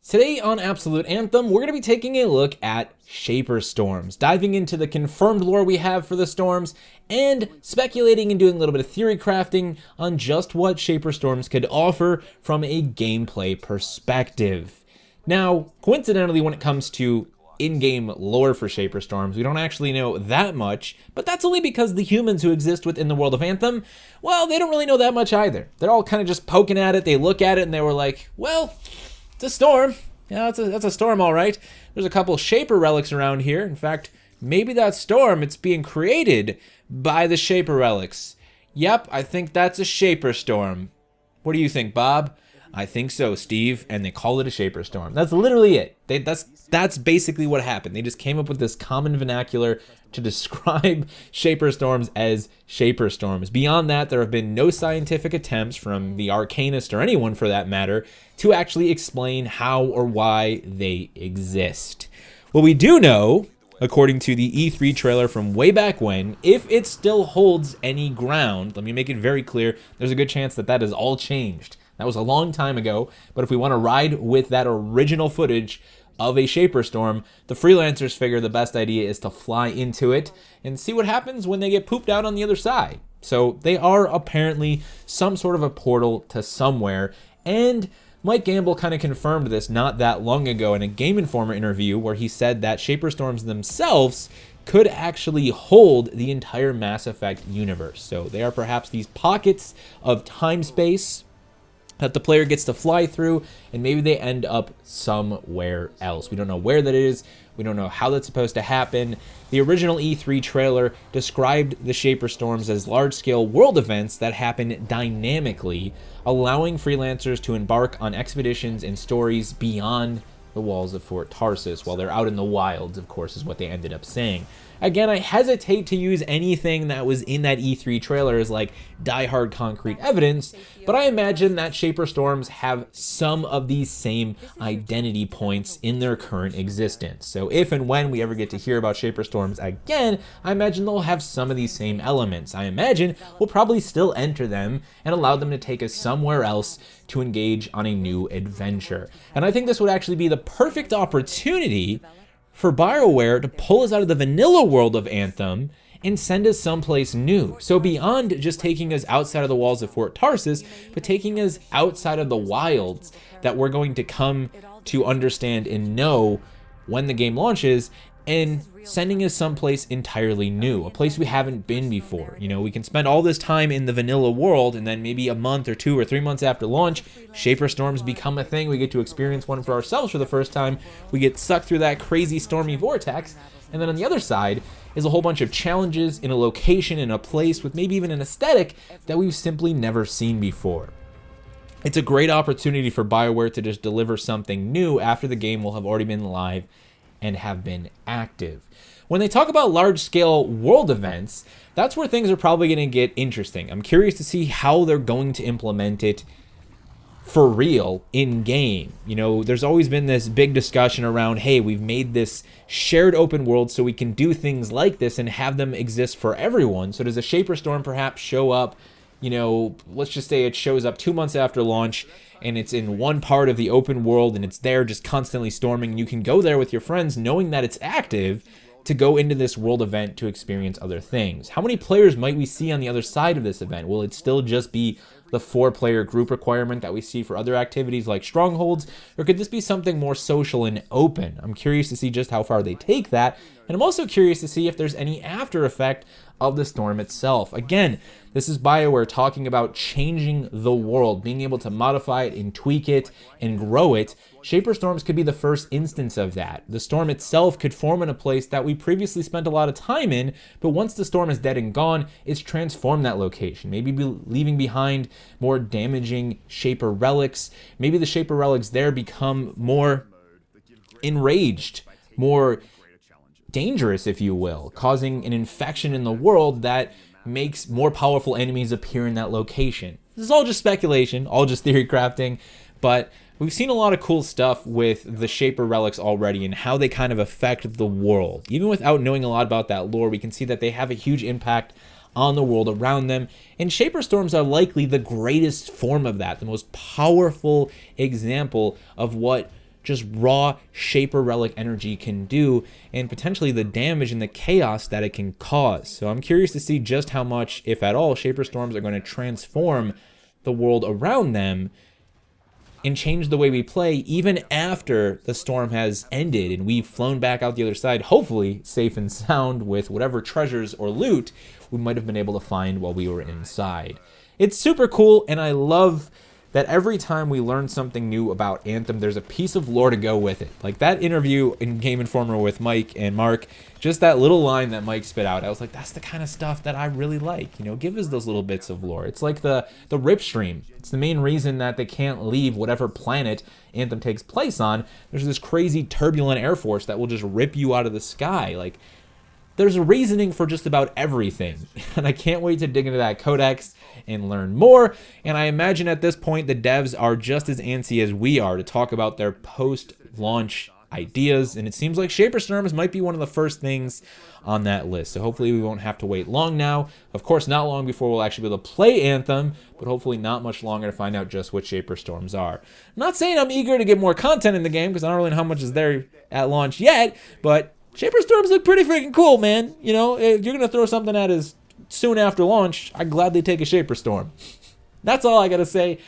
Today on Absolute Anthem, we're going to be taking a look at Shaper Storms, diving into the confirmed lore we have for the storms, and speculating and doing a little bit of theory crafting on just what Shaper Storms could offer from a gameplay perspective. Now, coincidentally, when it comes to in-game lore for Shaper Storms, we don't actually know that much, but that's only because the humans who exist within the world of Anthem, well, they don't really know that much either. They're all kind of just poking at it, they look at it, and they were like, well, it's a storm. Yeah, that's a storm, all right. There's a couple Shaper relics around here. In fact, maybe that storm, it's being created by the Shaper relics. Yep, I think that's a Shaper storm. What do you think, Bob? I think so, Steve, and they call it a Shaper storm. That's literally it. That's basically what happened. They just came up with this common vernacular to describe Shaper storms as Shaper storms. Beyond that, there have been no scientific attempts from the Arcanist or anyone for that matter to actually explain how or why they exist. What we do know, according to the E3 trailer from way back when, if it still holds any ground, let me make it very clear, there's a good chance that that has all changed. That was a long time ago, but if we want to ride with that original footage of a Shaper storm, the freelancers figure the best idea is to fly into it and see what happens when they get pooped out on the other side. So they are apparently some sort of a portal to somewhere, and Mike Gamble kind of confirmed this not that long ago in a Game Informer interview where he said that Shaper storms themselves could actually hold the entire Mass Effect universe. So they are perhaps these pockets of time-space that the player gets to fly through, and maybe they end up somewhere else. We don't know where that is. We don't know how that's supposed to happen. The original E3 trailer described the Shaper Storms as large-scale world events that happen dynamically, allowing freelancers to embark on expeditions and stories beyond the walls of Fort Tarsis while they're out in the wilds, of course, is what they ended up saying. Again, I hesitate to use anything that was in that E3 trailer as like die-hard concrete evidence, but I imagine that Shaper Storms have some of these same identity points in their current existence. So if and when we ever get to hear about Shaper Storms again, I imagine they'll have some of these same elements. I imagine we'll probably still enter them and allow them to take us somewhere else to engage on a new adventure. And I think this would actually be the perfect opportunity for BioWare to pull us out of the vanilla world of Anthem and send us someplace new. So beyond just taking us outside of the walls of Fort Tarsis, but taking us outside of the wilds that we're going to come to understand and know when the game launches, and sending us someplace entirely new, a place we haven't been before. You know, we can spend all this time in the vanilla world, and then maybe a month or 2 or 3 months after launch, Shaper Storms become a thing. We get to experience one for ourselves for the first time. We get sucked through that crazy stormy vortex, and then on the other side is a whole bunch of challenges in a location, in a place, with maybe even an aesthetic that we've simply never seen before. It's a great opportunity for BioWare to just deliver something new after the game will have already been live and have been active. When they talk about large-scale world events, that's where things are probably going to get interesting. I'm curious to see how they're going to implement it for real in-game. You know, there's always been this big discussion around, hey, we've made this shared open world so we can do things like this and have them exist for everyone. So does a Shaper Storm perhaps show up, you know, let's just say it shows up 2 months after launch, and it's in one part of the open world and it's there just constantly storming, and you can go there with your friends knowing that it's active to go into this world event to experience other things. How many players might we see on the other side of this event? Will it still just be the 4-player group requirement that we see for other activities like Strongholds, or could this be something more social and open? I'm curious to see just how far they take that, and I'm also curious to see if there's any after effect of the storm itself. Again, this is BioWare talking about changing the world, being able to modify it and tweak it and grow it. Shaper Storms could be the first instance of that. The storm itself could form in a place that we previously spent a lot of time in, but once the storm is dead and gone, it's transformed that location. Maybe leaving behind more damaging Shaper relics. Maybe the Shaper relics there become more enraged, more dangerous, if you will, causing an infection in the world that makes more powerful enemies appear in that location. This is all just speculation, all just theory crafting, but we've seen a lot of cool stuff with the Shaper relics already and how they kind of affect the world. Even without knowing a lot about that lore, we can see that they have a huge impact on the world around them, and Shaper Storms are likely the greatest form of that, the most powerful example of what just raw Shaper Relic energy can do, and potentially the damage and the chaos that it can cause. So I'm curious to see just how much, if at all, Shaper Storms are going to transform the world around them and change the way we play even after the storm has ended and we've flown back out the other side, hopefully safe and sound with whatever treasures or loot we might have been able to find while we were inside. It's super cool, and I love that every time we learn something new about Anthem, there's a piece of lore to go with it. Like that interview in Game Informer with Mike and Mark, just that little line that Mike spit out, I was like, that's the kind of stuff that I really like. You know, give us those little bits of lore. It's like the rip stream. It's the main reason that they can't leave whatever planet Anthem takes place on. There's this crazy turbulent air force that will just rip you out of the sky. Like, there's a reasoning for just about everything, and I can't wait to dig into that codex and learn more. And I imagine at this point the devs are just as antsy as we are to talk about their post-launch ideas, and it seems like Shaper Storms might be one of the first things on that list. So hopefully we won't have to wait long now. Of course, not long before we'll actually be able to play Anthem, but hopefully not much longer to find out just what Shaper Storms are. I'm not saying I'm eager to get more content in the game, because I don't really know how much is there at launch yet, but Shaper Storms look pretty freaking cool, man. You know, if you're going to throw something at us soon after launch, I'd gladly take a Shaper Storm. That's all I got to say.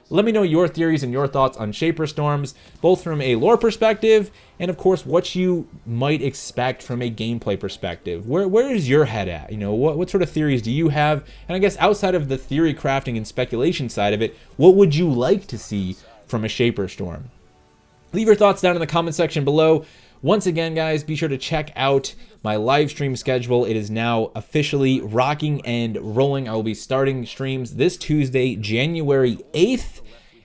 Let me know your theories and your thoughts on Shaper Storms, both from a lore perspective and, of course, what you might expect from a gameplay perspective. Where is your head at? You know, what sort of theories do you have? And I guess outside of the theory crafting and speculation side of it, what would you like to see from a Shaper Storm? Leave your thoughts down in the comment section below. Once again, guys, be sure to check out my live stream schedule. It is now officially rocking and rolling. I will be starting streams this Tuesday, January 8th.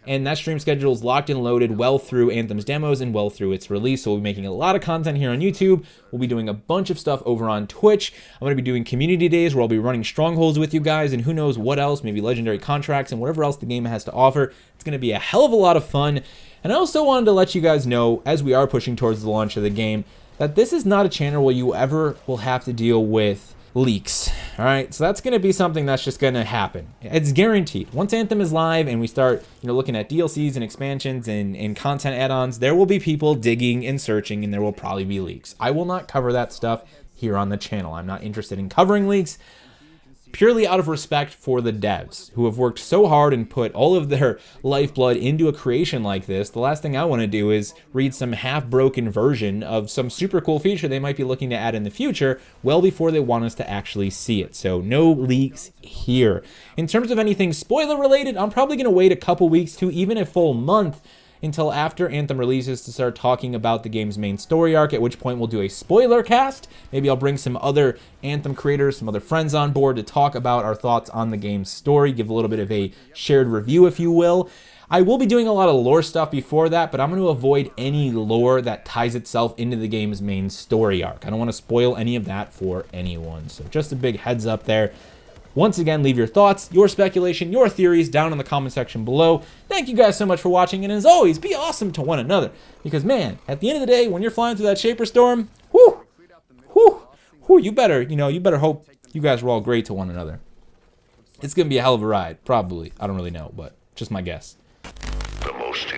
And that stream schedule is locked and loaded well through Anthem's demos and well through its release. So we'll be making a lot of content here on YouTube. We'll be doing a bunch of stuff over on Twitch. I'm going to be doing community days where I'll be running strongholds with you guys and who knows what else, maybe legendary contracts and whatever else the game has to offer. It's going to be a hell of a lot of fun. And I also wanted to let you guys know, as we are pushing towards the launch of the game, that this is not a channel where you ever will have to deal with leaks. All right, so that's going to be something that's just going to happen. It's guaranteed. Once Anthem is live and we start, looking at DLCs and expansions and content add-ons, there will be people digging and searching, and there will probably be leaks. I will not cover that stuff here on the channel. I'm not interested in covering leaks, purely out of respect for the devs who have worked so hard and put all of their lifeblood into a creation like this. The last thing I want to do is read some half-broken version of some super cool feature they might be looking to add in the future well before they want us to actually see it. So no leaks here. In terms of anything spoiler related, I'm probably going to wait a couple weeks to even a full month until after Anthem releases to start talking about the game's main story arc, at which point we'll do a spoiler cast. Maybe I'll bring some other Anthem creators, some other friends on board to talk about our thoughts on the game's story, give a little bit of a shared review, if you will. I will be doing a lot of lore stuff before that, but I'm going to avoid any lore that ties itself into the game's main story arc. I don't want to spoil any of that for anyone, so just a big heads up there. Once again, leave your thoughts, your speculation, your theories down in the comment section below. Thank you guys so much for watching, and as always, be awesome to one another. Because, man, at the end of the day, when you're flying through that Shaper Storm, you better hope you guys were all great to one another. It's going to be a hell of a ride, probably. I don't really know, but just my guess. The most